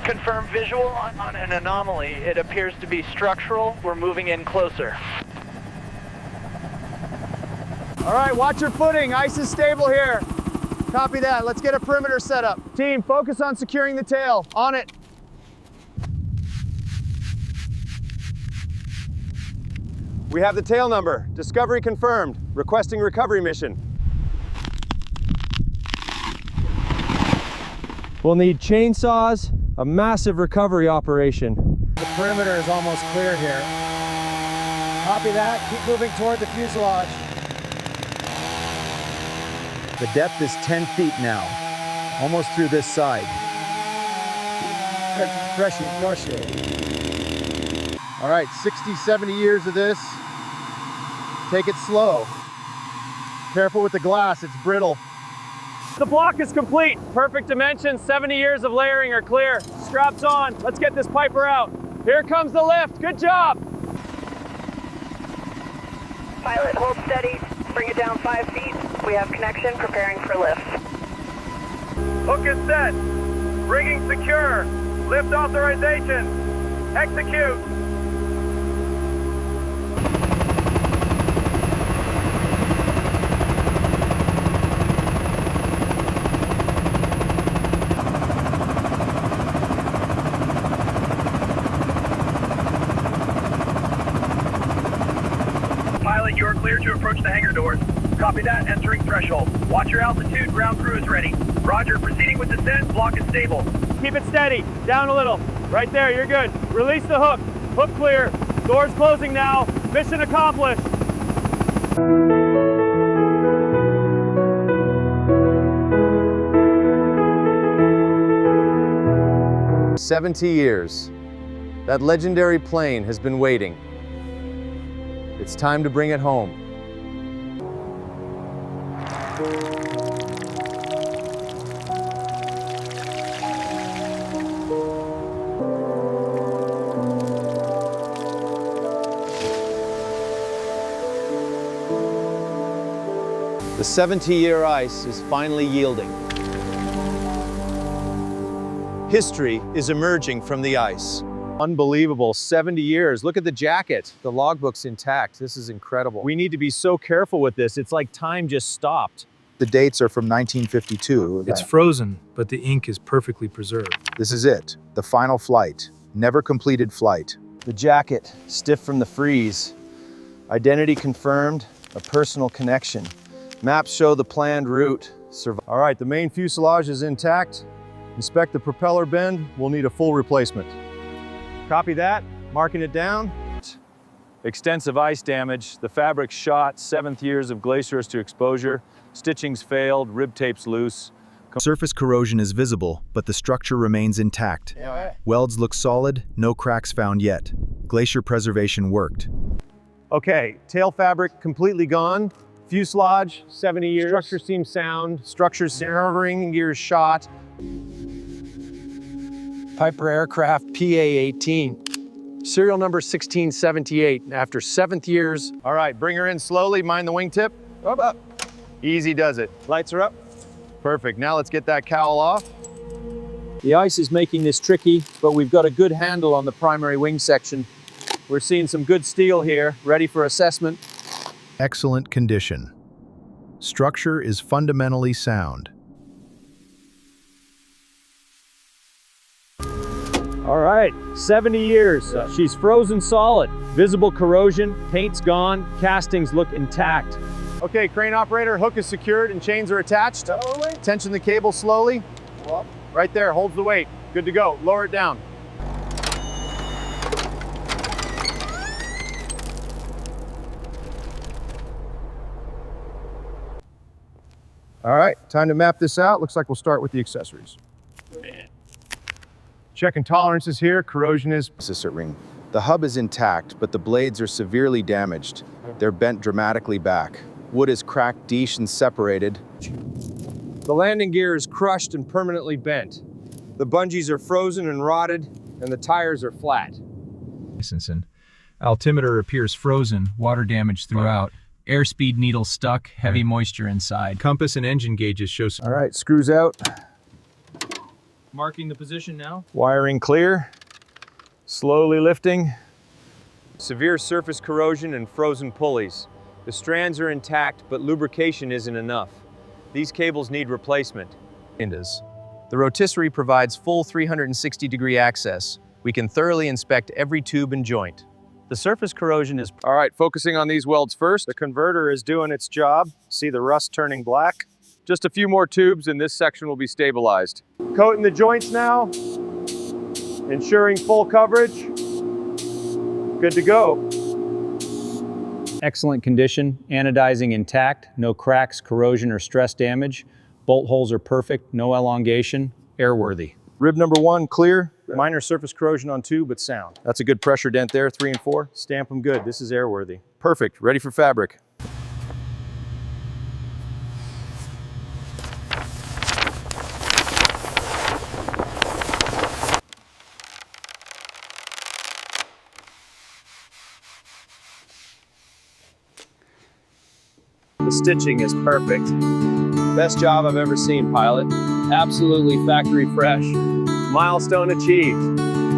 confirmed visual on an anomaly. It appears to be structural. We're moving in closer. All right, watch your footing. Ice is stable here. Copy that. Let's get a perimeter set up. Team, focus on securing the tail. On it. We have the tail number. Discovery confirmed. Requesting recovery mission. We'll need chainsaws, a massive recovery operation. The perimeter is almost clear here. Copy that. Keep moving toward the fuselage. The depth is 10 feet now, almost through this side. Pressure. All right, 60, 70 years of this. Take it slow. Careful with the glass, it's brittle. The block is complete. Perfect dimensions, 70 years of layering are clear. Straps on, let's get this Piper out. Here comes the lift, good job. Pilot, hold steady. Bring it down 5 feet. We have connection, preparing for lift. Hook is set. Rigging secure. Lift authorization. Execute. Pilot, you are clear to approach the hangar doors. Copy that, entering threshold. Watch your altitude, ground crew is ready. Roger, proceeding with descent, block is stable. Keep it steady, down a little. Right there, you're good. Release the hook. Hook clear. Doors closing now. Mission accomplished. "70 years. That legendary plane has been waiting. It's time to bring it home." The 70-year ice is finally yielding. History is emerging from the ice. Unbelievable, 70 years. Look at the jacket. The logbook's intact. This is incredible. We need to be so careful with this. It's like time just stopped. The dates are from 1952. It's frozen, but the ink is perfectly preserved. This is it, the final flight. Never completed flight. The jacket, stiff from the freeze. Identity confirmed, a personal connection. Maps show the planned route. All right, the main fuselage is intact. Inspect the propeller bend. We'll need a full replacement. Copy that, marking it down. Extensive ice damage. The fabric's shot, 7th years of glaciers to exposure. Stitching's failed, rib tape's loose. Surface corrosion is visible, but the structure remains intact. Welds look solid, no cracks found yet. Glacier preservation worked. Okay, tail fabric completely gone. Fuselage, 70 years. Structure seems sound. Structure's hovering, gears shot. Piper aircraft PA-18. Serial number 1678. After 7th years. All right, bring her in slowly, mind the wingtip. Up, up. Easy does it. Lights are up. Perfect, now let's get that cowl off. The ice is making this tricky, but we've got a good handle on the primary wing section. We're seeing some good steel here, ready for assessment. Excellent condition. Structure is fundamentally sound. All right, 70 years. She's frozen solid. Visible corrosion, paint's gone, castings look intact. Okay, crane operator, hook is secured and chains are attached. Tension the cable slowly. Right there, holds the weight. Good to go, lower it down. All right, time to map this out. Looks like we'll start with the accessories. Checking tolerances here, corrosion is... Assistant ring. The hub is intact, but the blades are severely damaged. They're bent dramatically back. Wood is cracked, deche, and separated. The landing gear is crushed and permanently bent. The bungees are frozen and rotted, and the tires are flat. Altimeter appears frozen, water damage throughout. Airspeed needle stuck, heavy moisture inside. Compass and engine gauges show... All right, screws out. Marking the position now. Wiring clear. Slowly lifting. Severe surface corrosion and frozen pulleys. The strands are intact, but lubrication isn't enough. These cables need replacement. The rotisserie provides full 360-degree access. We can thoroughly inspect every tube and joint. The surface corrosion is... All right, focusing on these welds first. The converter is doing its job. See the rust turning black? Just a few more tubes and this section will be stabilized. Coating the joints now. Ensuring full coverage. Good to go. Excellent condition, anodizing intact, no cracks, corrosion, or stress damage. Bolt holes are perfect, no elongation, airworthy. Rib number 1, clear. Minor surface corrosion on 2, but sound. That's a good pressure dent there, 3 and 4. Stamp them good, this is airworthy. Perfect, ready for fabric. The stitching is perfect. Best job I've ever seen, pilot. Absolutely factory fresh. Milestone achieved.